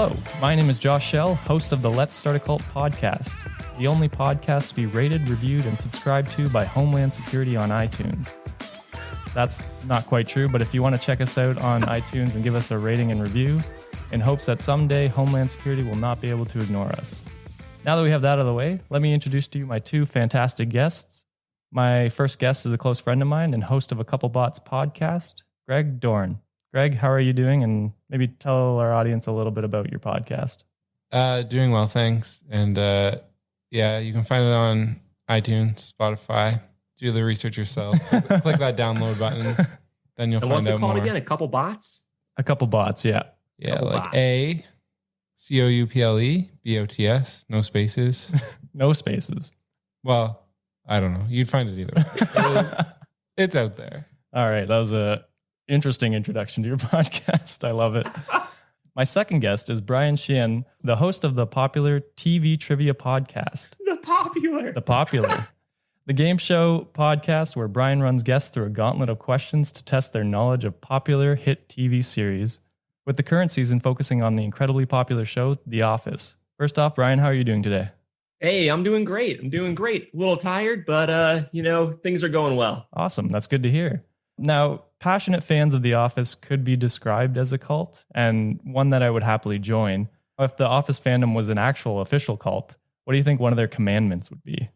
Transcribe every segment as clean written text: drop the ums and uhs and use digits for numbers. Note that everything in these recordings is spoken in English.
Hello, my name is Josh Shell, host of the Let's Start a Cult podcast, the only podcast to be rated, reviewed, and subscribed to by Homeland Security on iTunes. That's not quite true, but if you want to check us out on iTunes and give us a rating and review, in hopes that someday Homeland Security will not be able to ignore us. Now that we have that out of the way, let me introduce to you my two fantastic guests. My first guest is a close friend of mine and host of a Couple Bots podcast, Greg Doiron. Greg, how are you doing? And maybe tell our audience a little bit about your podcast. Doing well, thanks. And you can find it on iTunes, Spotify. Do the research yourself. Click that download button. Then you'll find out more. What's it called again? A Couple Bots? A Couple Bots, yeah. Yeah, Couple like bots. ACOUPLE, no spaces. No spaces. Well, I don't know. You'd find it either way. It's out there. All right, that was a interesting introduction to your podcast. I love it. My second guest is Brian Sheehan, the host of the popular TV trivia podcast. The Popular. The game show podcast where Brian runs guests through a gauntlet of questions to test their knowledge of popular hit TV series, with the current season focusing on the incredibly popular show, The Office. First off, Brian, how are you doing today? Hey, I'm doing great. A little tired, but things are going well. Awesome. That's good to hear. Now, passionate fans of The Office could be described as a cult, and one that I would happily join. If The Office fandom was an actual official cult, what do you think one of their commandments would be?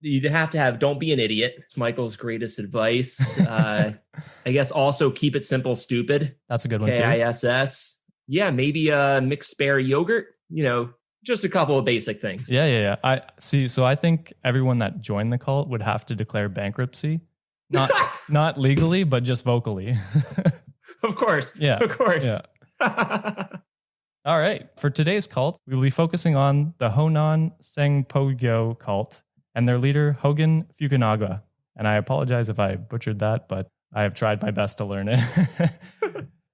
You have to have, don't be an idiot. It's Michael's greatest advice. I guess also keep it simple, stupid. That's a good one too. KISS. Yeah, maybe mixed berry yogurt. Just a couple of basic things. Yeah. I see. So I think everyone that joined the cult would have to declare bankruptcy. Not legally, but just vocally. Of course. Yeah. Of course. Yeah. All right. For today's cult, we will be focusing on the Ho-No-Hana Sanpogyo cult and their leader, Fukunaga. And I apologize if I butchered that, but I have tried my best to learn it.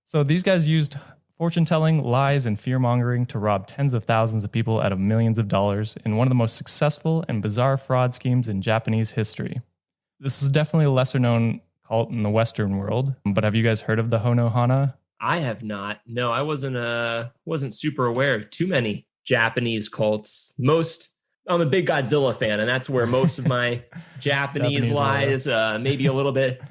So these guys used fortune-telling, lies, and fear-mongering to rob tens of thousands of people out of millions of dollars in one of the most successful and bizarre fraud schemes in Japanese history. This is definitely a lesser-known cult in the Western world, but have you guys heard of the Ho-No-Hana? I have not. No, I wasn't super aware of too many Japanese cults. I'm a big Godzilla fan, and that's where most of my Japanese lies. Maybe a little bit,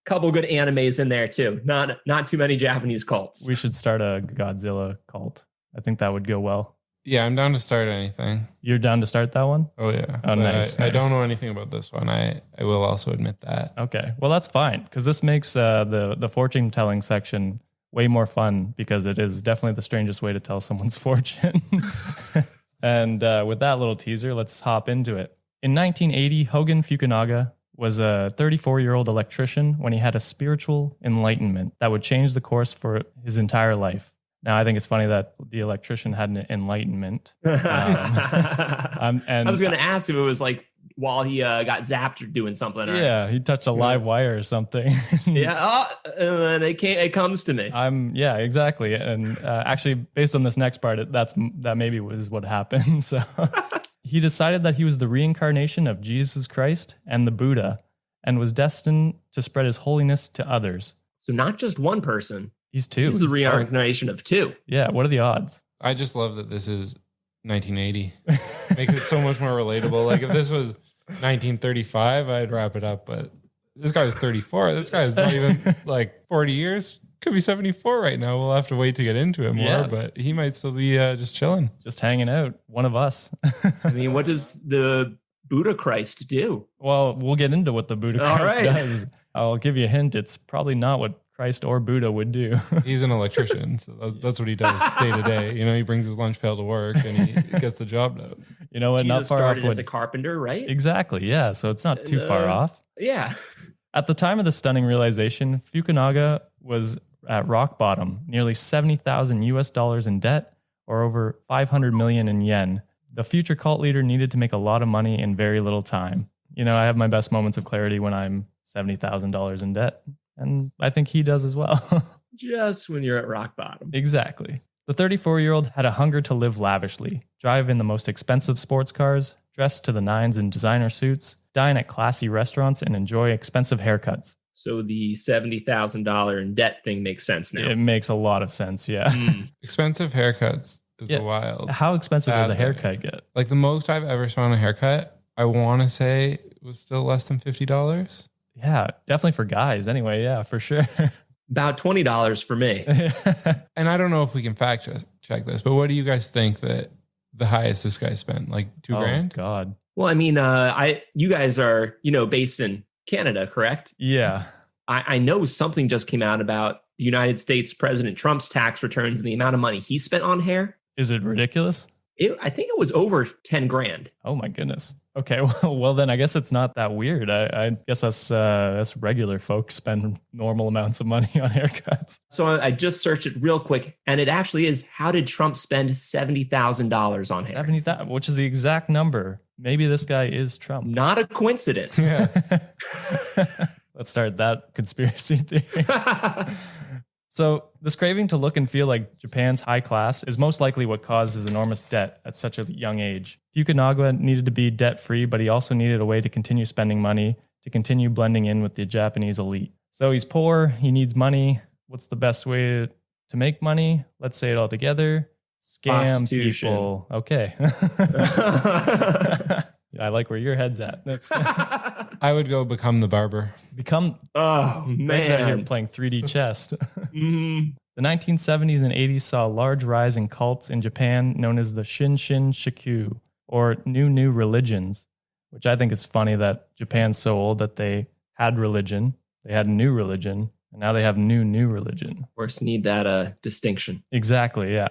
couple good animes in there too. Not too many Japanese cults. We should start a Godzilla cult. I think that would go well. Yeah, I'm down to start anything. You're down to start that one? Oh, yeah. Oh, nice. I don't know anything about this one. I will also admit that. Okay. Well, that's fine, because this makes the fortune-telling section way more fun, because it is definitely the strangest way to tell someone's fortune. And with that little teaser, let's hop into it. In 1980, Hogan Fukunaga was a 34-year-old electrician when he had a spiritual enlightenment that would change the course for his entire life. Now, I think it's funny that the electrician had an enlightenment. And I was going to ask if it was like while he got zapped or doing something. Yeah, he touched a live wire or something. Yeah, and then it comes to me. Yeah, exactly. And actually, based on this next part, that maybe was what happened. So he decided that he was the reincarnation of Jesus Christ and the Buddha, and was destined to spread his holiness to others. So not just one person. He's two. He's the reincarnation of two. Yeah, what are the odds? I just love that this is 1980. Makes it so much more relatable. Like if this was 1935, I'd wrap it up. But this guy's 34. This guy's not even like 40 years. Could be 74 right now. We'll have to wait to get into it more, but he might still be just chilling. Just hanging out. One of us. I mean, what does the Buddha Christ do? Well, we'll get into what the Buddha Christ does. I'll give you a hint. It's probably not what Christ or Buddha would do. He's an electrician, so that's what he does day to day. He brings his lunch pail to work and he gets the job done. You know what? Jesus not far started off. as a carpenter, right? Exactly. Yeah. So it's not too far off. Yeah. At the time of the stunning realization, Fukunaga was at rock bottom, nearly 70,000 US dollars in debt, or over 500 million in yen. The future cult leader needed to make a lot of money in very little time. I have my best moments of clarity when I'm $70,000 in debt. And I think he does as well. Just when you're at rock bottom. Exactly. The 34-year-old had a hunger to live lavishly, drive in the most expensive sports cars, dress to the nines in designer suits, dine at classy restaurants, and enjoy expensive haircuts. So the $70,000 in debt thing makes sense now. It makes a lot of sense, yeah. Expensive haircuts. is a wild. How expensive does a Bad haircut get? Like the most I've ever spent on a haircut, I want to say was still less than $50. Yeah, definitely for guys. Anyway, yeah, for sure. About $20 for me. And I don't know if we can fact check this, but what do you guys think that the highest this guy spent? Like $2,000? Oh, God. Well, I mean, you guys are, based in Canada, correct? Yeah. I know something just came out about the United States President Trump's tax returns and the amount of money he spent on hair. Is it ridiculous? I think it was over 10 grand. Oh my goodness. Okay. Well, then I guess it's not that weird. I guess us regular folks spend normal amounts of money on haircuts. So I just searched it real quick, and it actually is, how did Trump spend $70,000 on hair? 70,000, which is the exact number. Maybe this guy is Trump. Not a coincidence. Yeah. Let's start that conspiracy theory. So this craving to look and feel like Japan's high class is most likely what caused his enormous debt at such a young age. Fukunaga needed to be debt-free, but he also needed a way to continue spending money, to continue blending in with the Japanese elite. So he's poor, he needs money. What's the best way to make money? Let's say it all together. Scam people. Okay. I like where your head's at. That's I would go become the barber. Oh, Greg's out here man. playing 3D chess. Mm-hmm. The 1970s and 80s saw a large rise in cults in Japan known as the Shinshin Shikyu, or new religions, which I think is funny that Japan's so old that they had religion, they had new religion, and now they have new religion. Of course, need that distinction. Exactly, yeah.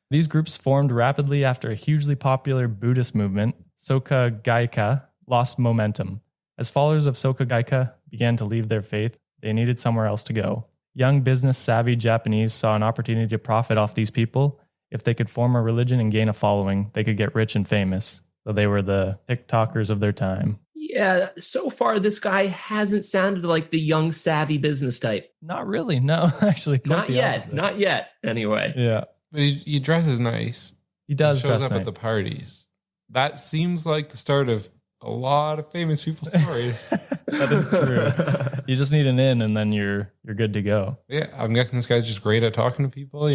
These groups formed rapidly after a hugely popular Buddhist movement, Soka Gakkai, lost momentum. As followers of Soka Gakkai began to leave their faith, they needed somewhere else to go. Young business-savvy Japanese saw an opportunity to profit off these people. If they could form a religion and gain a following, they could get rich and famous. So they were the TikTokers of their time. Yeah, so far this guy hasn't sounded like the young, savvy business type. Not really, no. Actually, quite Not the yet. opposite. Not yet, anyway. Yeah, But he dresses nice. he does He shows dress up nice. at the parties. That seems like the start of a lot of famous people's stories. That is true. You just need an in, and then you're good to go. Yeah, I'm guessing this guy's just great at talking to people,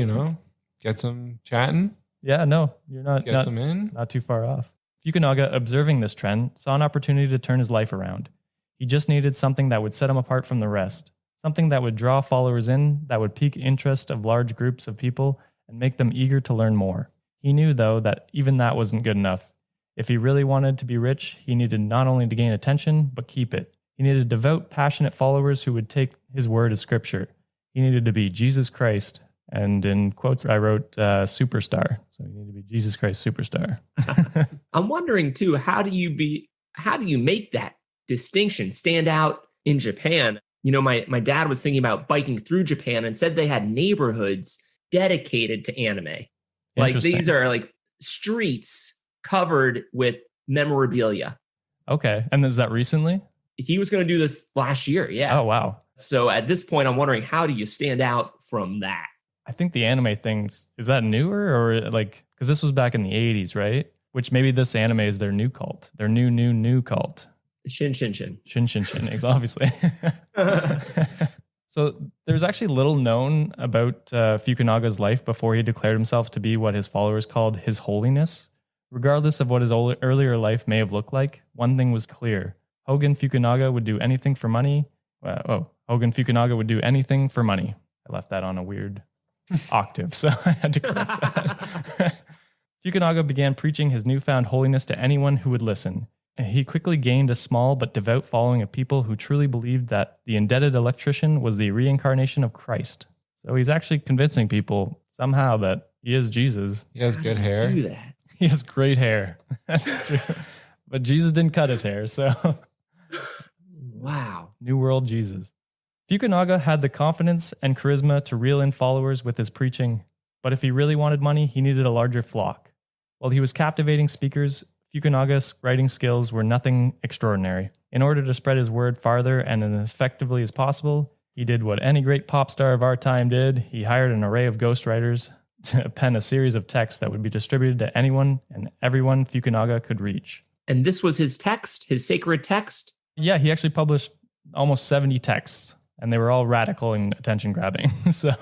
Gets them chatting, Yeah, no, you're not gets them in. not too far off. Fukunaga, observing this trend, saw an opportunity to turn his life around. He just needed something that would set him apart from the rest, something that would draw followers in, that would pique interest of large groups of people and make them eager to learn more. He knew, though, that even that wasn't good enough. If he really wanted to be rich, he needed not only to gain attention, but keep it. He needed devout, passionate followers who would take his word as scripture. He needed to be Jesus Christ. And in quotes, I wrote superstar. So you need to be Jesus Christ superstar. I'm wondering too, how do you make that distinction stand out in Japan? My dad was thinking about biking through Japan and said they had neighborhoods dedicated to anime. Like these are like streets covered with memorabilia. Okay. And is that recently? He was going to do this last year. Yeah. Oh, wow. So at this point, I'm wondering, how do you stand out from that? I think the anime thing, is that newer or like, because this was back in the 80s, right? Which maybe this anime is their new cult, their new cult. Shin. Shin, obviously. So there's actually little known about Fukunaga's life before he declared himself to be what his followers called His Holiness. Regardless of what his earlier life may have looked like, one thing was clear. Hogen Fukunaga would do anything for money. Hogen Fukunaga would do anything for money. I left that on a weird octave, so I had to correct that. Fukunaga began preaching his newfound holiness to anyone who would listen. He quickly gained a small but devout following of people who truly believed that the indebted electrician was the reincarnation of Christ. So he's actually convincing people somehow that he is Jesus. He has good hair. Do that. He has great hair. That's true. But Jesus didn't cut his hair, so Wow. New World Jesus. Fukunaga had the confidence and charisma to reel in followers with his preaching, but if he really wanted money, he needed a larger flock. While he was captivating speakers, Fukunaga's writing skills were nothing extraordinary. In order to spread his word farther and as effectively as possible, he did what any great pop star of our time did. He hired an array of ghostwriters to pen a series of texts that would be distributed to anyone and everyone Fukunaga could reach. And this was his text, his sacred text? Yeah, he actually published almost 70 texts, and they were all radical and attention-grabbing. So,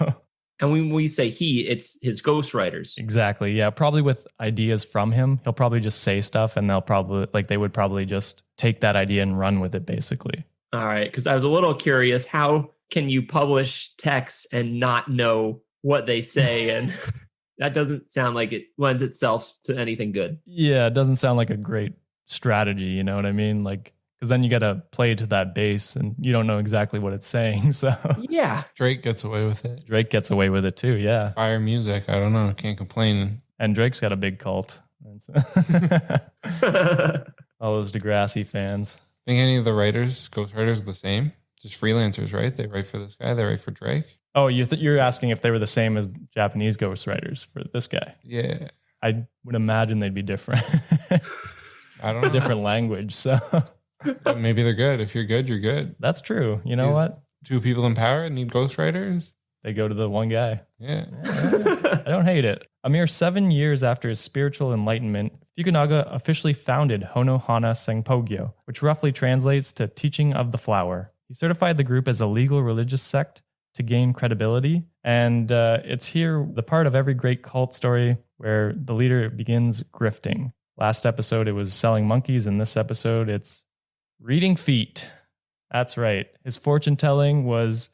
And when we say he, it's his ghostwriters. Exactly. Yeah. Probably with ideas from him. He'll probably just say stuff and they would probably just take that idea and run with it, basically. All right. Because I was a little curious, how can you publish texts and not know what they say? And that doesn't sound like it lends itself to anything good. Yeah. It doesn't sound like a great strategy. You know what I mean? Like, because then you got to play to that bass and you don't know exactly what it's saying. So yeah. Drake gets away with it. Drake gets away with it too. Yeah. Fire music. I don't know. Can't complain. And Drake's got a big cult. All those Degrassi fans. Think any of the ghostwriters are the same? Just freelancers, right? They write for this guy. They write for Drake. Oh, you're asking if they were the same as Japanese ghostwriters for this guy? Yeah. I would imagine they'd be different. I don't It's know. a different language. So Maybe they're good. If you're good, you're good. that's true. You know These what? Two people in power need ghostwriters. They go to the one guy. Yeah. I don't hate it. A mere 7 years after his spiritual enlightenment, Fukunaga officially founded Ho-No-Hana Sanpogyo, which roughly translates to teaching of the flower. He certified the group as a legal religious sect to gain credibility. And it's here the part of every great cult story where the leader begins grifting. Last episode, it was selling monkeys. In this episode, it's reading feet. That's right. His fortune telling was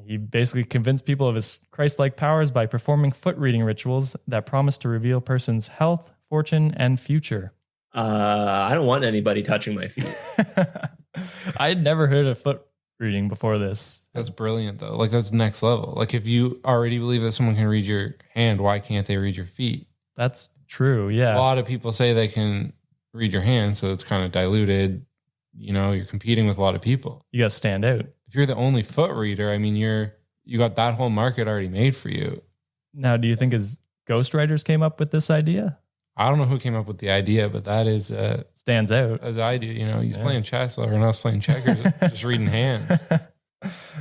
he basically convinced people of his Christ-like powers by performing foot reading rituals that promised to reveal a person's health, fortune, and future. I don't want anybody touching my feet. I had never heard of foot reading before this. That's brilliant, though. Like, that's next level. Like, if you already believe that someone can read your hand, why can't they read your feet? That's true, yeah. A lot of people say they can read your hand, so it's kind of diluted. You know, you're competing with a lot of people. You got to stand out. If you're the only foot reader, I mean, you got that whole market already made for you. Now, do you think his ghostwriters came up with this idea? I don't know who came up with the idea, but that is Stands out. as I do. You know, he's playing chess while everyone else playing checkers, just reading hands.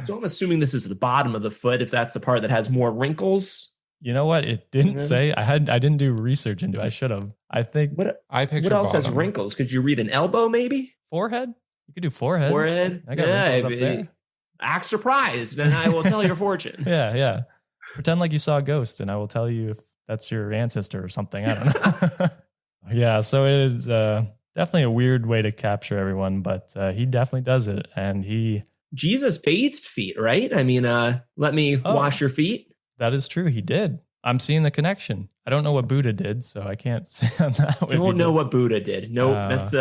So I'm assuming this is the bottom of the foot, if that's the part that has more wrinkles. You know what? It didn't say. I didn't do research into it. I should have. I think I picture what else has bottom. wrinkles? Could you read an elbow, maybe? forehead. You could do forehead. Forehead? I got wrinkles up there. Act surprised, and I will tell your fortune. Yeah. Pretend like you saw a ghost, and I will tell you if that's your ancestor or something. I don't know. Yeah, so it is definitely a weird way to capture everyone, but he definitely does it, and he... Jesus bathed feet, right? I mean, let me wash your feet. That is true. He did. I'm seeing the connection. I don't know what Buddha did, so I can't say on that. I don't know what Buddha did. No, that's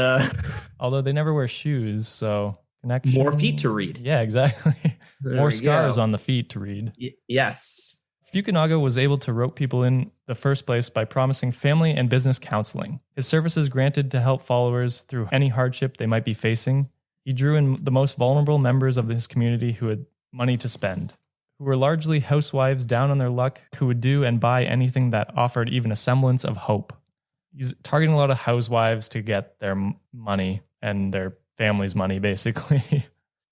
although they never wear shoes, so connection. More feet to read. Yeah, exactly. More scars go. on the feet to read. Yes. Fukunaga was able to rope people in the first place by promising family and business counseling. His services granted to help followers through any hardship they might be facing. He drew in the most vulnerable members of his community who had money to spend, who were largely housewives down on their luck, who would do and buy anything that offered even a semblance of hope. He's targeting a lot of housewives to get their money and their family's money, basically.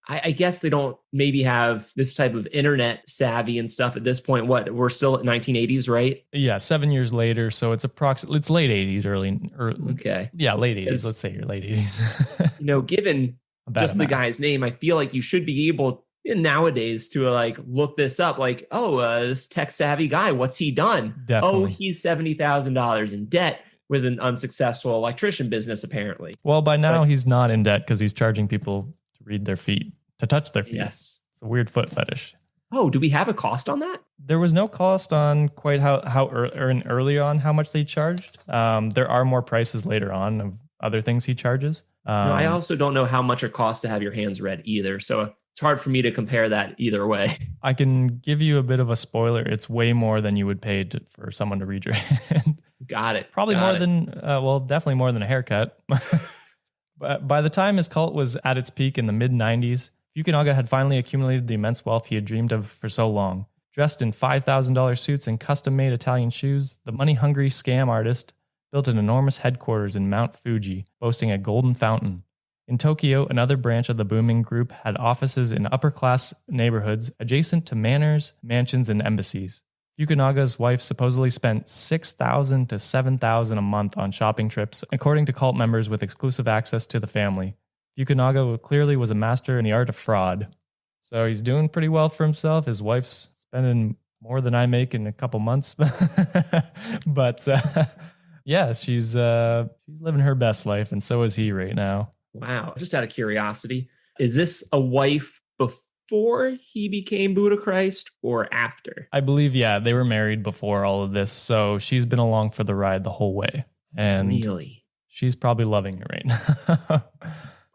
I guess they don't maybe have this type of internet savvy and stuff at this point. What, we're still at 1980s, right? Yeah, 7 years later, so it's it's late 80s, early. Okay. Yeah, late 80s. Yes. Let's say you're late 80s. Given just the guy's name, I feel like you should be able nowadays to like look this up. Like, this tech savvy guy, what's he done? Definitely. Oh, he's $70,000 in debt with an unsuccessful electrician business, apparently. Well, by now he's not in debt because he's charging people to read their feet, to touch their feet. Yes. It's a weird foot fetish. Oh, do we have a cost on that? There was no cost on quite early on how much they charged. There are more prices later on of other things he charges. No, I also don't know how much it costs to have your hands read either. So it's hard for me to compare that either way. I can give you a bit of a spoiler. It's way more than you would pay for someone to read your hand. Got it. Probably more than, definitely more than a haircut. But by the time his cult was at its peak in the mid-90s, Fukunaga had finally accumulated the immense wealth he had dreamed of for so long. Dressed in $5,000 suits and custom-made Italian shoes, the money-hungry scam artist built an enormous headquarters in Mount Fuji, boasting a golden fountain. In Tokyo, another branch of the booming group had offices in upper-class neighborhoods adjacent to manors, mansions, and embassies. Fukunaga's wife supposedly spent $6,000 to $7,000 a month on shopping trips, according to cult members with exclusive access to the family. Fukunaga clearly was a master in the art of fraud. So he's doing pretty well for himself. His wife's spending more than I make in a couple months. But yeah, she's living her best life, and so is he right now. Wow. Just out of curiosity, is this a wife before he became Buddha Christ or after? I believe, yeah, they were married before all of this, so she's been along for the ride the whole way. And really? She's probably loving it right now.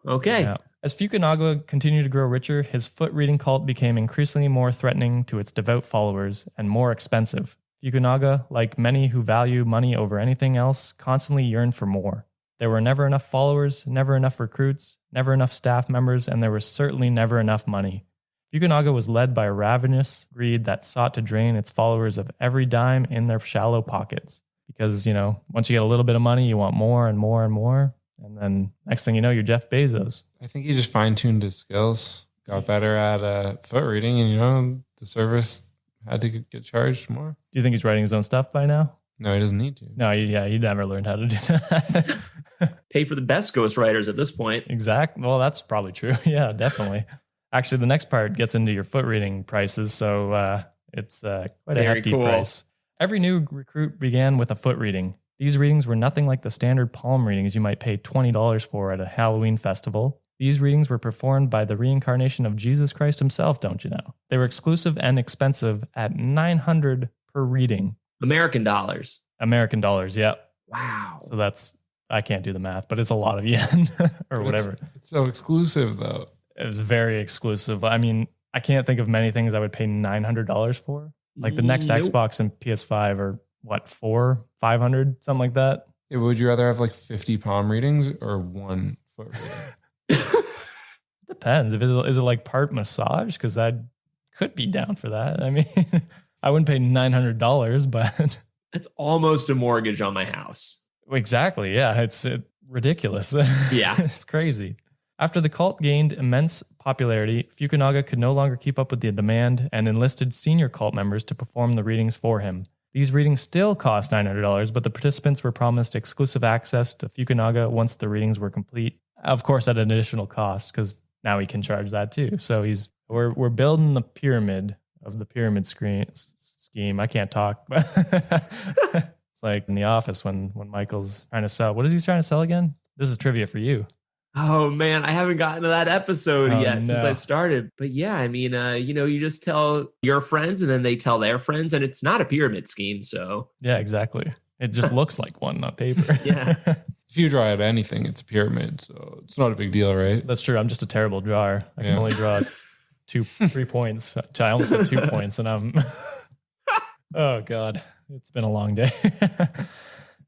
Okay. Yeah. As Fukunaga continued to grow richer, his foot reading cult became increasingly more threatening to its devout followers and more expensive. Fukunaga, like many who value money over anything else, constantly yearned for more. There were never enough followers, never enough recruits, never enough staff members, and there was certainly never enough money. Fukunaga was led by a ravenous greed that sought to drain its followers of every dime in their shallow pockets. Because, once you get a little bit of money, you want more and more and more. And then next thing you know, you're Jeff Bezos. I think he just fine-tuned his skills, got better at foot reading, and, the service had to get charged more. Do you think he's writing his own stuff by now? No, he doesn't need to. No, he never learned how to do that. Pay for the best ghostwriters at this point. Exactly. Well, that's probably true. Yeah, definitely. Actually, the next part gets into your foot reading prices, so it's quite a hefty price. Every new recruit began with a foot reading. These readings were nothing like the standard palm readings you might pay $20 for at a Halloween festival. These readings were performed by the reincarnation of Jesus Christ himself, don't you know? They were exclusive and expensive at $900 per reading. American dollars. American dollars, yeah. Wow. So I can't do the math, but it's a lot of yen or whatever. It's so exclusive, though. It was very exclusive. I mean, I can't think of many things I would pay $900 for. Like the next Xbox and PS5 are what, $400, $500, something like that. Yeah, would you rather have like 50 palm readings or one foot reading? Depends. Is it like part massage? Because I could be down for that. I mean, I wouldn't pay $900, but that's almost a mortgage on my house. Exactly. Yeah, it's ridiculous. Yeah, it's crazy. After the cult gained immense popularity, Fukunaga could no longer keep up with the demand and enlisted senior cult members to perform the readings for him. These readings still cost $900, but the participants were promised exclusive access to Fukunaga once the readings were complete. Of course, at an additional cost, because now he can charge that too. So we're building the pyramid of the pyramid scheme. I can't talk, but it's like in The Office when Michael's trying to sell. What is he trying to sell again? This is trivia for you. Oh man, I haven't gotten to that episode yet since I started. But yeah, I mean, you just tell your friends and then they tell their friends, and it's not a pyramid scheme. So yeah, exactly. It just looks like one on paper. Yeah. If you draw out anything, it's a pyramid, so it's not a big deal, right? That's true. I'm just a terrible drawer. I can only draw 3 points. I almost said 2 points, and I'm. Oh God, it's been a long day.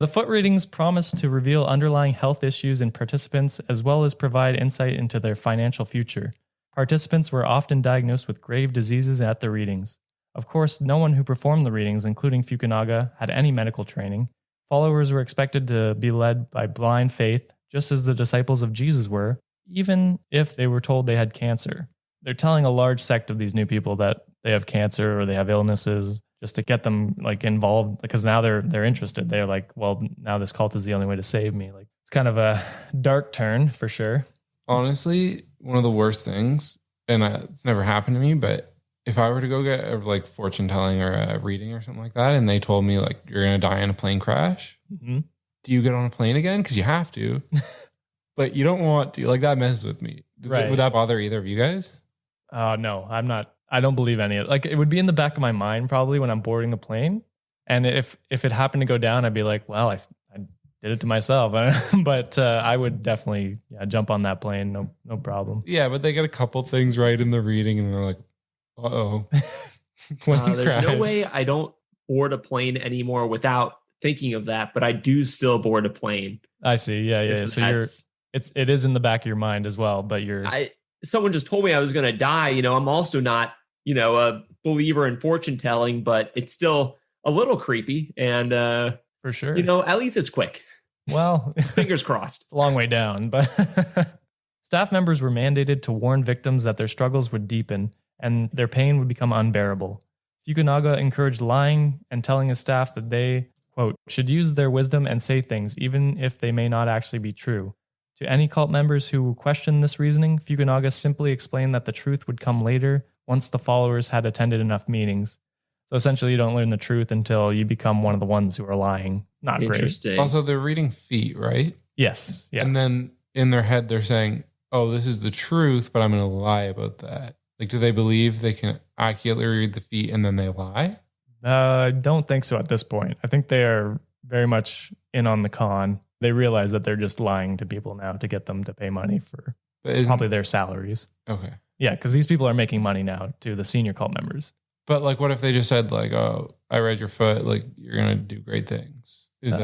The foot readings promised to reveal underlying health issues in participants as well as provide insight into their financial future. Participants were often diagnosed with grave diseases at the readings. Of course, no one who performed the readings, including Fukunaga, had any medical training. Followers were expected to be led by blind faith, just as the disciples of Jesus were, even if they were told they had cancer. They're telling a large sect of these new people that they have cancer or they have illnesses, just to get them involved, because now they're interested. They're like, well, now this cult is the only way to save me. Like, it's kind of a dark turn for sure. Honestly, one of the worst things, and it's never happened to me, but if I were to go get a fortune telling or a reading or something like that, and they told me you're going to die in a plane crash, do you get on a plane again? Because you have to, but you don't want to. That messes with me. Would that bother either of you guys? No, I'm not. I don't believe any of it. It would be in the back of my mind probably when I'm boarding the plane. And if it happened to go down, I'd be like, well, I did it to myself. But I would definitely jump on that plane. No problem. Yeah, but they get a couple things right in the reading and they're like, uh-oh. There's no way I don't board a plane anymore without thinking of that, but I do still board a plane. I see. Yeah. So it is in the back of your mind as well, but someone just told me I was going to die. I'm also not, a believer in fortune telling, but it's still a little creepy. And for sure, at least it's quick. Well, fingers crossed. It's a long way down, but staff members were mandated to warn victims that their struggles would deepen and their pain would become unbearable. Fukunaga encouraged lying and telling his staff that they, quote, should use their wisdom and say things, even if they may not actually be true. To any cult members who questioned this reasoning, Fukunaga simply explained that the truth would come later once the followers had attended enough meetings. So essentially, you don't learn the truth until you become one of the ones who are lying. Not great. Interesting. Also, they're reading feet, right? Yes. Yeah. And then in their head, they're saying, oh, this is the truth, but I'm going to lie about that. Like, do they believe they can accurately read the feet and then they lie? I don't think so at this point. I think they are very much in on the con. They realize that they're just lying to people now to get them to pay money for probably their salaries. Okay. Yeah, because these people are making money now to the senior cult members. But like, what if they just said like, oh, I read your foot, like you're going to do great things? Is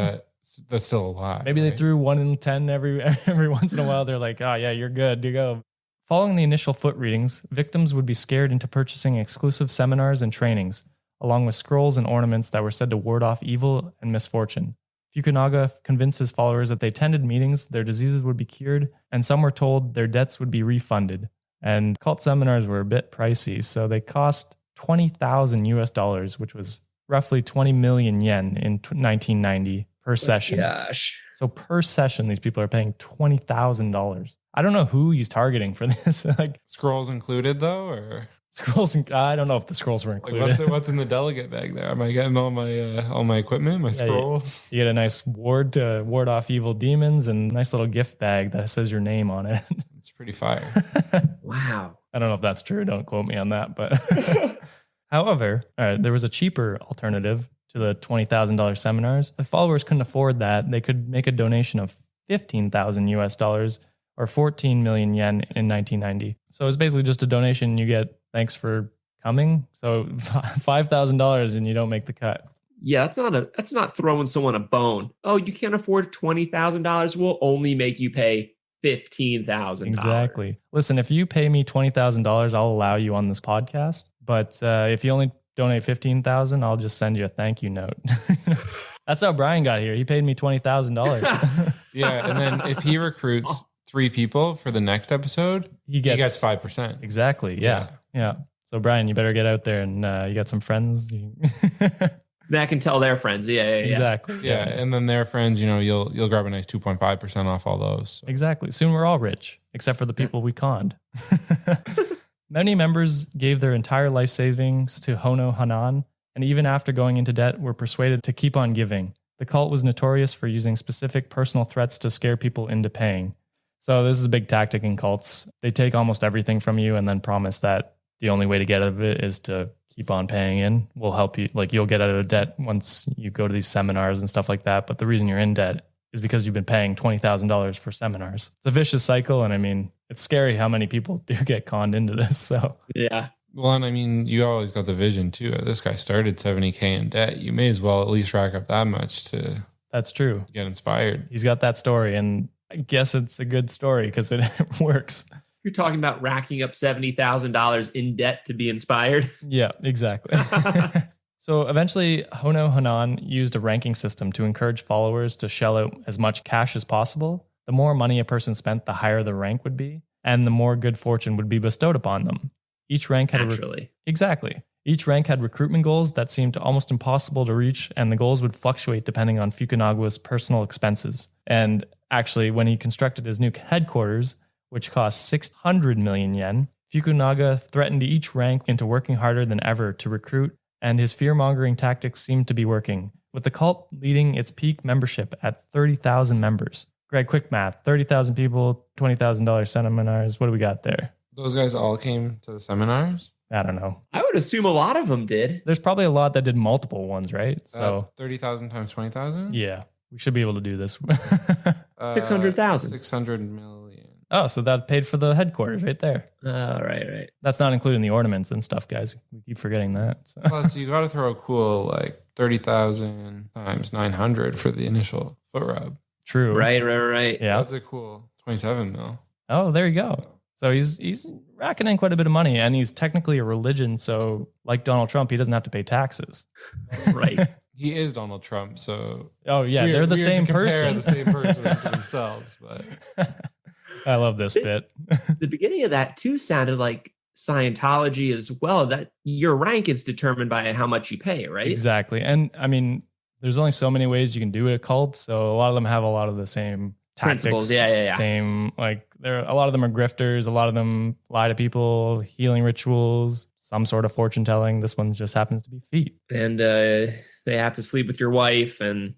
that's still a lie? Maybe they threw 1 in 10 every once in a while. They're like, oh yeah, you're good to go. Following the initial foot readings, victims would be scared into purchasing exclusive seminars and trainings, along with scrolls and ornaments that were said to ward off evil and misfortune. Fukunaga convinced his followers that they attended meetings, their diseases would be cured, and some were told their debts would be refunded. And cult seminars were a bit pricey, so they cost $20,000 US, which was roughly 20 million yen in 1990 per session. Gosh. So per session, these people are paying $20,000. I don't know who he's targeting for this. Like scrolls included though, or scrolls? I don't know if the scrolls were included. Like what's in the delegate bag there? Am I getting all my equipment, my scrolls? You get a nice ward to ward off evil demons and a nice little gift bag that says your name on it. It's pretty fire. Wow. I don't know if that's true. Don't quote me on that. But however, there was a cheaper alternative to the $20,000 seminars. If followers couldn't afford that, they could make a donation of $15,000 US or 14 million yen in 1990. So it's basically just a donation you get. Thanks for coming. So $5,000 and you don't make the cut. Yeah, that's not throwing someone a bone. Oh, you can't afford $20,000. We'll only make you pay $15,000. Exactly. Listen, if you pay me $20,000, I'll allow you on this podcast. But if you only donate $15,000, I'll just send you a thank you note. That's how Brian got here. He paid me $20,000. Yeah, and then if he recruits 3 people for the next episode, he gets 5%. Exactly. Yeah. So Brian, you better get out there and you got some friends. That can tell their friends. Yeah. Exactly. Yeah. And then their friends, you'll grab a nice 2.5% off all those. So. Exactly. Soon we're all rich, except for the people we conned. Many members gave their entire life savings to Ho-No-Hana, and even after going into debt, were persuaded to keep on giving. The cult was notorious for using specific personal threats to scare people into paying. So this is a big tactic in cults. They take almost everything from you and then promise that the only way to get out of it is to keep on paying in. We'll help you. Like you'll get out of debt once you go to these seminars and stuff like that. But the reason you're in debt is because you've been paying $20,000 for seminars. It's a vicious cycle. And I mean, it's scary how many people do get conned into this. So yeah. Well, and I mean, you always got the vision too. This guy started 70K in debt. You may as well at least rack up that much to. That's true. Get inspired. He's got that story, and I guess it's a good story because it works. You're talking about racking up $70,000 in debt to be inspired. Yeah, exactly. So eventually, Ho-No-Hana used a ranking system to encourage followers to shell out as much cash as possible. The more money a person spent, the higher the rank would be, and the more good fortune would be bestowed upon them. Each rank had exactly. Each rank had recruitment goals that seemed almost impossible to reach, and the goals would fluctuate depending on Fukunagawa's personal expenses. And actually, when he constructed his new headquarters, which cost 600 million yen, Fukunaga threatened each rank into working harder than ever to recruit, and his fear-mongering tactics seemed to be working, with the cult leading its peak membership at 30,000 members. Greg, quick math, 30,000 people, $20,000 seminars. What do we got there? Those guys all came to the seminars? I don't know. I would assume a lot of them did. There's probably a lot that did multiple ones, right? So 30,000 times 20,000? Yeah, we should be able to do this. 600,000. 600 million. Oh, so that paid for the headquarters right there. Right. That's not including the ornaments and stuff, guys. We keep forgetting that. So. Plus, you got to throw a cool like 30,000 times 900 for the initial foot rub. True. Right. Yeah, that's a cool 27 mil. Oh, there you go. So he's racking in quite a bit of money, and he's technically a religion. So like Donald Trump, he doesn't have to pay taxes. Right. He is Donald Trump. So they're the same person. The same person to themselves, but. I love this bit. The beginning of that too sounded like Scientology as well, that your rank is determined by how much you pay, right? Exactly. And I mean, there's only so many ways you can do a cult. So a lot of them have a lot of the same tactics. Principles. Yeah. Same like a lot of them are grifters. A lot of them lie to people, healing rituals, some sort of fortune telling. This one just happens to be feet. And they have to sleep with your wife. And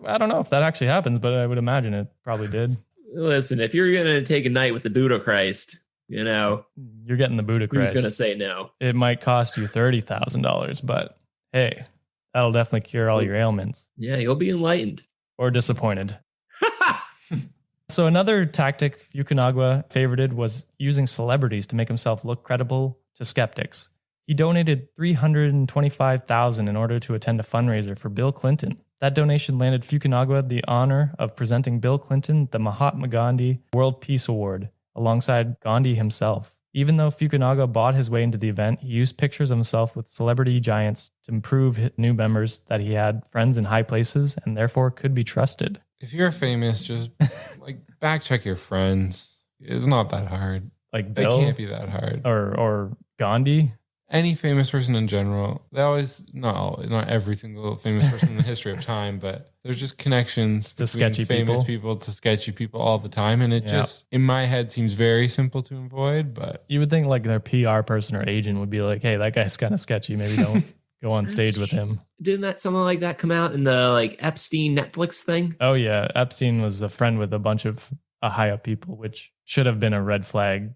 I don't know if that actually happens, but I would imagine it probably did. listen, if you're going to take a night with the Buddha Christ, you know, you're getting the Buddha Christ. Who's going to say no? It might cost you $30,000, but hey, that'll definitely cure all your ailments. Yeah, you'll be enlightened. Or disappointed. So another tactic Fukunaga favorited was using celebrities to make himself look credible to skeptics. He donated $325,000 in order to attend a fundraiser for Bill Clinton. That donation landed Fukunaga the honor of presenting Bill Clinton the Mahatma Gandhi World Peace Award alongside Gandhi himself. Even though Fukunaga bought his way into the event, he used pictures of himself with celebrity giants to prove new members that he had friends in high places and therefore could be trusted. If you're famous, just like back check your friends. It's not that hard. Like Bill? It can't be that hard. Or Gandhi? Any famous person in general. They always, not every single famous person in the history of time, but there's just connections to between sketchy famous people to sketchy people all the time. And it just, in my head, seems very simple to avoid. But you would think like their PR person or agent would be like, hey, that guy's kind of sketchy. Maybe don't go on stage with him. Didn't that something like that come out in the like Epstein Netflix thing? Oh yeah, Epstein was a friend with a bunch of high up people, which should have been a red flag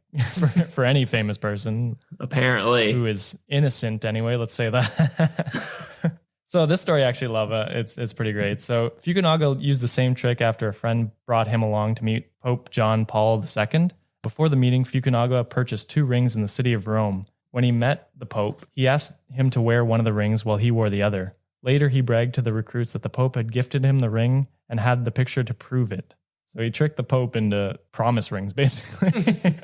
for any famous person. Apparently, who is innocent anyway. Let's say that. So this story I actually love. It's pretty great. So Fukunaga used the same trick after a friend brought him along to meet Pope John Paul II. Before the meeting, Fukunaga purchased 2 rings in the city of Rome. When he met the Pope, he asked him to wear one of the rings while he wore the other. Later, he bragged to the recruits that the Pope had gifted him the ring and had the picture to prove it. So he tricked the Pope into promise rings, basically.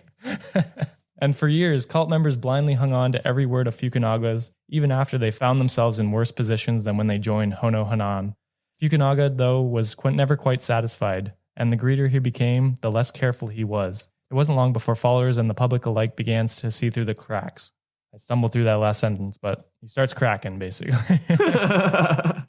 And for years, cult members blindly hung on to every word of Fukunaga's, even after they found themselves in worse positions than when they joined Ho-No-Hana. Fukunaga, though, was never quite satisfied, and the greedier he became, the less careful he was. It wasn't long before followers and the public alike began to see through the cracks. I stumbled through that last sentence, but he starts cracking, basically.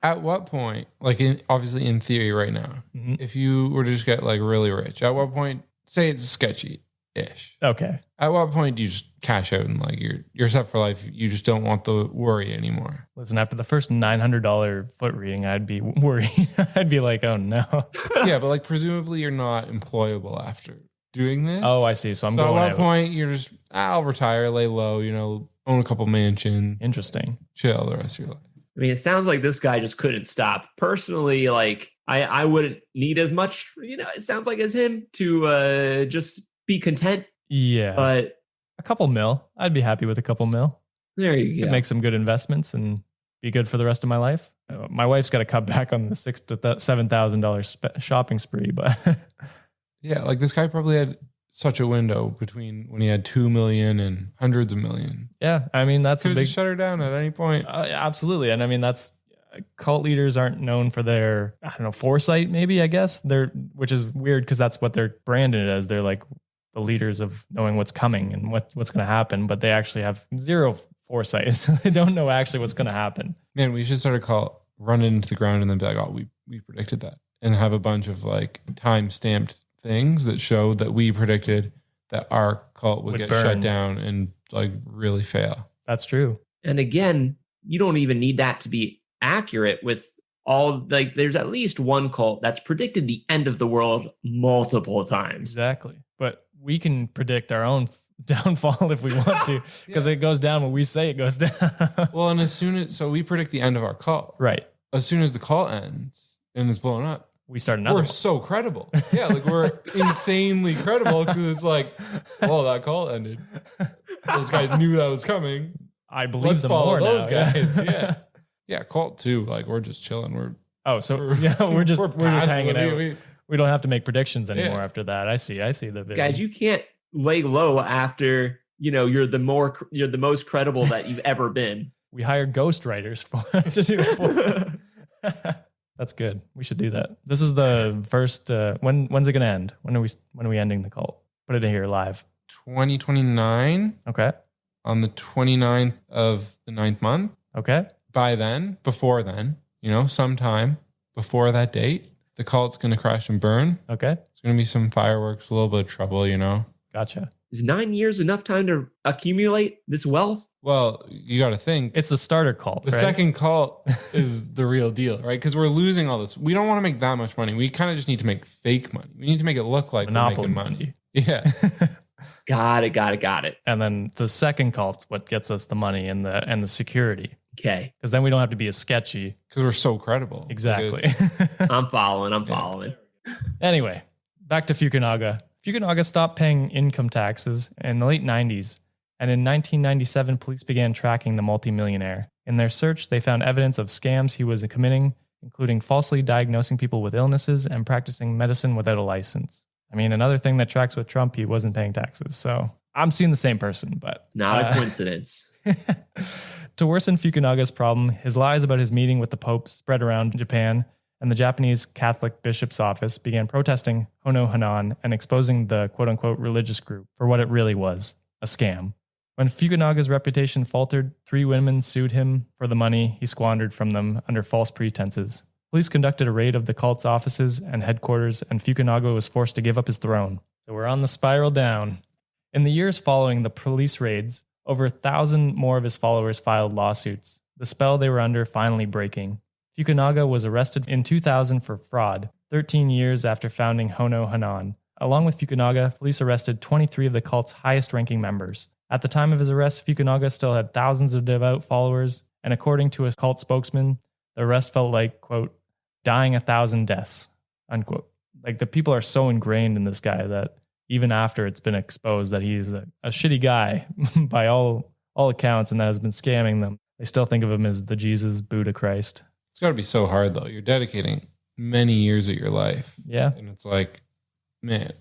at what point, like obviously in theory right now, if you were to just get like really rich, at what point, say it's sketchy-ish. Okay. At what point do you just cash out and like you're set for life? You just don't want the worry anymore. Listen, after the first $900 foot reading, I'd be worried. I'd be like, oh no. Yeah, but like presumably you're not employable after doing this. Oh, I see. So at what point you're just, I'll retire, lay low, own a couple mansions. Interesting. Chill the rest of your life. I mean, it sounds like this guy just couldn't stop. Personally, like I wouldn't need as much, it sounds like as him to just be content. Yeah. But a couple mil. I'd be happy with a couple mil. There you go. Make some good investments and be good for the rest of my life. My wife's got to cut back on the $6,000 to $7,000 shopping spree, but yeah, like this guy probably had such a window between when he had 2 million and hundreds of million. Yeah, I mean that's could a big shut her down at any point. Absolutely, and I mean that's cult leaders aren't known for their foresight. Maybe I guess which is weird because that's what they're branded as. They're like the leaders of knowing what's coming and what's going to happen, but they actually have zero foresight. So they don't know actually what's going to happen. Man, we should start a cult, run it into the ground, and then be like, oh, we predicted that, and have a bunch of like time-stamped things that show that we predicted that our cult would get burn. Shut down and like really fail. That's true. And again, you don't even need that to be accurate with all, like there's at least one cult that's predicted the end of the world multiple times. Exactly. But we can predict our own downfall if we want to, because it goes down when we say it goes down. Well, and so we predict the end of our cult. Right. As soon as the cult ends and it's blown up, we start another We're one. so credible. Yeah, like we're insanely credible because it's like, oh, that call ended. Those guys knew that was coming. I believe Let's them follow more those now. guys. Yeah. Yeah, cult too. Like we're just chilling. We're just hanging out. We don't have to make predictions anymore after that. I see the vision. Guys, you can't lay low after, you're the most credible that you've ever been. We hire ghostwriters to do it for. That's good. We should do that. This is the first. When's it going to end? When are we ending the cult? Put it in here live. 2029. Okay. On the 29th of the 9th month. Okay. Before then, sometime before that date, the cult's going to crash and burn. Okay. It's going to be some fireworks, a little bit of trouble, you know? Gotcha. Is 9 years enough time to accumulate this wealth? Well, you got to think. It's the starter cult. The right? second cult is the real deal, right? Because we're losing all this. We don't want to make that much money. We kind of just need to make fake money. We need to make it look like Monopoly we're making money. Yeah. Got it. And then the second cult's what gets us the money and the security. Okay. Because then we don't have to be as sketchy. Because we're so credible. Exactly. I'm following. Anyway, back to Fukunaga. Fukunaga stopped paying income taxes in the late 90s. And in 1997, police began tracking the multimillionaire. In their search, they found evidence of scams he was committing, including falsely diagnosing people with illnesses and practicing medicine without a license. I mean, another thing that tracks with Trump, he wasn't paying taxes. So I'm seeing the same person, but... Not a coincidence. To worsen Fukunaga's problem, his lies about his meeting with the Pope spread around Japan, and the Japanese Catholic bishop's office began protesting Ho-No-Hana and exposing the quote-unquote religious group for what it really was, a scam. When Fukunaga's reputation faltered, 3 women sued him for the money he squandered from them under false pretenses. Police conducted a raid of the cult's offices and headquarters, and Fukunaga was forced to give up his throne. So we're on the spiral down. In the years following the police raids, over 1,000 more of his followers filed lawsuits, the spell they were under finally breaking. Fukunaga was arrested in 2000 for fraud, 13 years after founding Ho-No-Hana. Along with Fukunaga, police arrested 23 of the cult's highest-ranking members. At the time of his arrest, Fukunaga still had thousands of devout followers, and according to a cult spokesman, the arrest felt like, quote, dying 1,000 deaths, unquote. Like, the people are so ingrained in this guy that even after it's been exposed that he's a shitty guy by all accounts and that has been scamming them, they still think of him as the Jesus, Buddha, Christ. It's got to be so hard, though. You're dedicating many years of your life. Yeah. And it's like, man,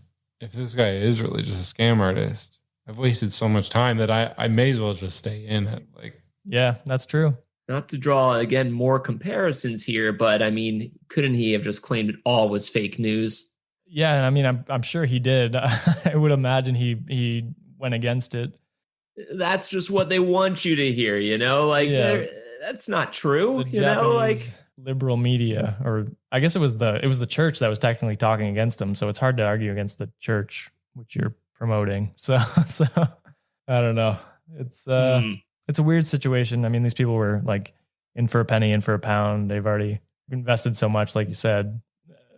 if this guy is really just a scam artist, I've wasted so much time that I may as well just stay in it. Like, yeah, that's true. Not to draw, again, more comparisons here, but I mean, couldn't he have just claimed it all was fake news? Yeah, and I mean, I'm sure he did. I would imagine he went against it. That's just what they want you to hear, you know? Like, that's not true, The you know? Like, liberal media, or I guess it was the church that was technically talking against him. So it's hard to argue against the church, which you're promoting. So I don't know. It's a weird situation. I mean, these people were like in for a penny, in for a pound. They've already invested so much, like you said.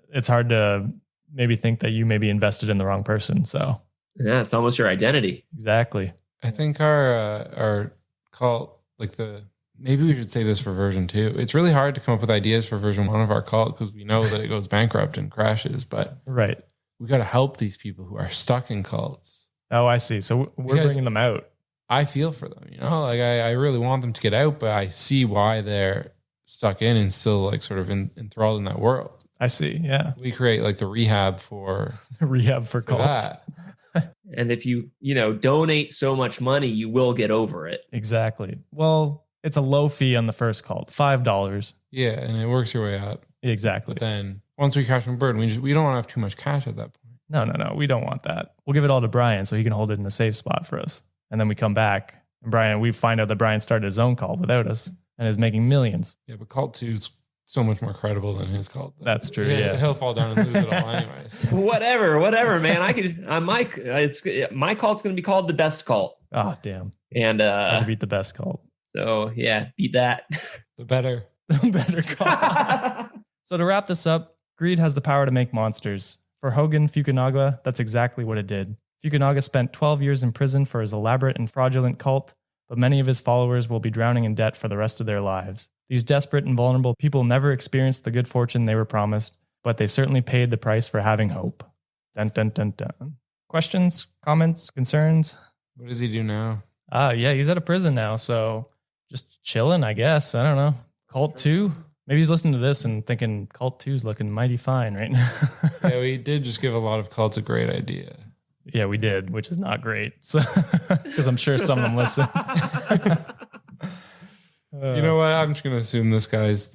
It's hard to maybe think that you may be invested in the wrong person. So yeah, it's almost your identity. Exactly. I think our cult, like maybe we should say this for version 2. It's really hard to come up with ideas for version 1 of our cult because we know that it goes bankrupt and crashes, but right. We got to help these people who are stuck in cults. Oh, I see. So we're bringing them out. I feel for them, you know, like I really want them to get out, but I see why they're stuck in and still like sort of enthralled in that world. I see. Yeah. We create like the rehab for cults. And if you donate so much money, you will get over it. Exactly. Well, it's a low fee on the first cult, $5. Yeah. And it works your way up. Exactly. But then once we crash and burn, we don't want to have too much cash at that point. No. We don't want that. We'll give it all to Brian so he can hold it in a safe spot for us. And then we come back and we find out that Brian started his own cult without us and is making millions. Yeah. But cult 2 is so much more credible than his cult. That's true. Yeah. He'll fall down and lose it all anyway. So. Whatever, man. My cult's going to be called the best cult. Oh, damn. And I'll beat the best cult. So yeah, beat that. The better cult. So to wrap this up, greed has the power to make monsters. For Hogan Fukunaga, that's exactly what it did. Fukunaga spent 12 years in prison for his elaborate and fraudulent cult, but many of his followers will be drowning in debt for the rest of their lives. These desperate and vulnerable people never experienced the good fortune they were promised, but they certainly paid the price for having hope. Dun, dun, dun, dun. Questions, comments, concerns? What does he do now? Yeah, he's out of prison now, so just chilling, I guess. I don't know. Cult 2? Maybe he's listening to this and thinking Cult 2 is looking mighty fine right now. Yeah, we did just give a lot of cults a great idea. Yeah, we did, which is not great. So, because I'm sure some of them listen. You know what? I'm just going to assume this guy's,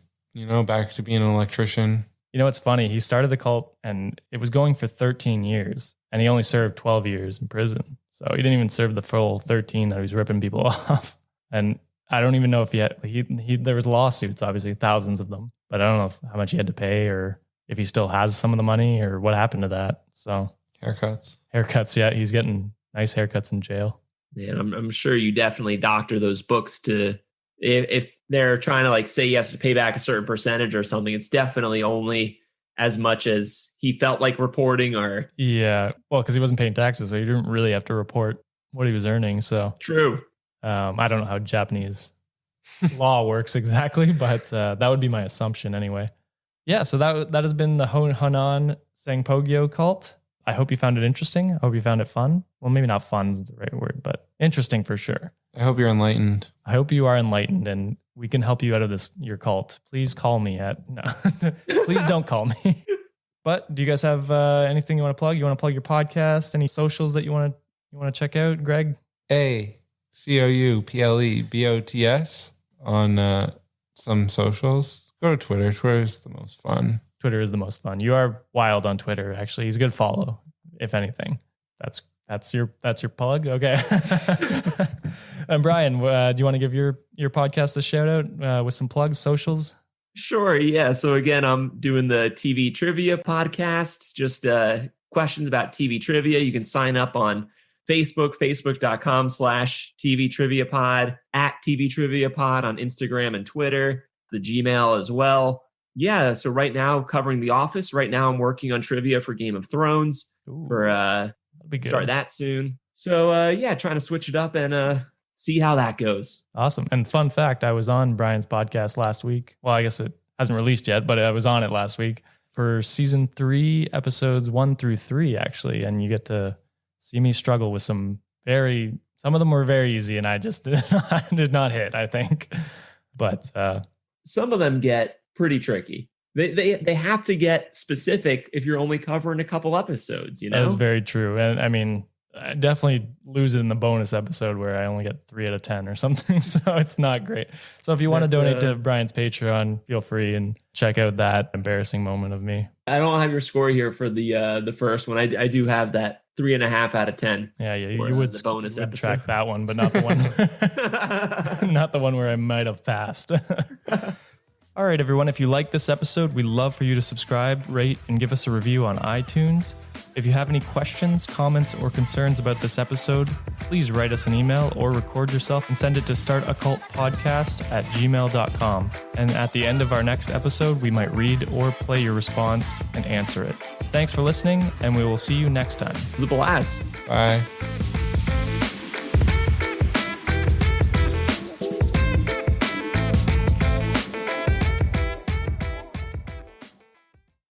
back to being an electrician. You know what's funny? He started the cult and it was going for 13 years and he only served 12 years in prison. So he didn't even serve the full 13 that he was ripping people off. And I don't even know if there was lawsuits, obviously thousands of them, but I don't know how much he had to pay or if he still has some of the money or what happened to that. So Haircuts. Yeah. He's getting nice haircuts in jail. Man, I'm sure you definitely doctor those books to, if they're trying to like say he has to pay back a certain percentage or something, it's definitely only as much as he felt like reporting or. Yeah. Well, because he wasn't paying taxes, so he didn't really have to report what he was earning. So true. I don't know how Japanese law works exactly, but that would be my assumption anyway. Yeah, so that has been the Ho-No-Hana Sanpogyo cult. I hope you found it interesting. I hope you found it fun. Well, maybe not fun is the right word, but interesting for sure. I hope you're enlightened. I hope you are enlightened and we can help you out of your cult. Please call me no. Please don't call me. But do you guys have anything you want to plug? You want to plug your podcast? Any socials that you want to check out, Greg? ACOUPLEBOTS on some socials. Go to Twitter. Twitter is the most fun. Twitter is the most fun. You are wild on Twitter, actually. He's a good follow, if anything. That's your plug? Okay. And Brian, do you want to give your podcast a shout out with some plugs, socials? Sure. Yeah. So again, I'm doing the TV trivia podcast, just questions about TV trivia. You can sign up on Facebook, facebook.com/TV Trivia Pod, @TV Trivia Pod on Instagram and Twitter, the Gmail as well. Yeah. So right now, covering The Office. Right now, I'm working on trivia for Game of Thrones. Ooh, Start that soon. So trying to switch it up and see how that goes. Awesome. And fun fact, I was on Brian's podcast last week. Well, I guess it hasn't released yet, but I was on it last week for season 3, episodes 1 through 3, actually. And you get to see me struggle with some of them were very easy and I just did not hit, I think. But some of them get pretty tricky. They have to get specific if you're only covering a couple episodes, you know? That's very true. And I mean, I definitely lose it in the bonus episode where I only get 3 out of 10 or something. So it's not great. So if you want to donate to Brian's Patreon, feel free and check out that embarrassing moment of me. I don't have your score here for the first one. I do have that 3.5 out of 10. Yeah, you would the bonus episode. Track that one, but not the one, not the one where I might have passed. All right, everyone. If you like this episode, we'd love for you to subscribe, rate, and give us a review on iTunes. If you have any questions, comments, or concerns about this episode, please write us an email or record yourself and send it to startoccultpodcast@gmail.com. And at the end of our next episode, we might read or play your response and answer it. Thanks for listening, and we will see you next time. It was a blast. Bye.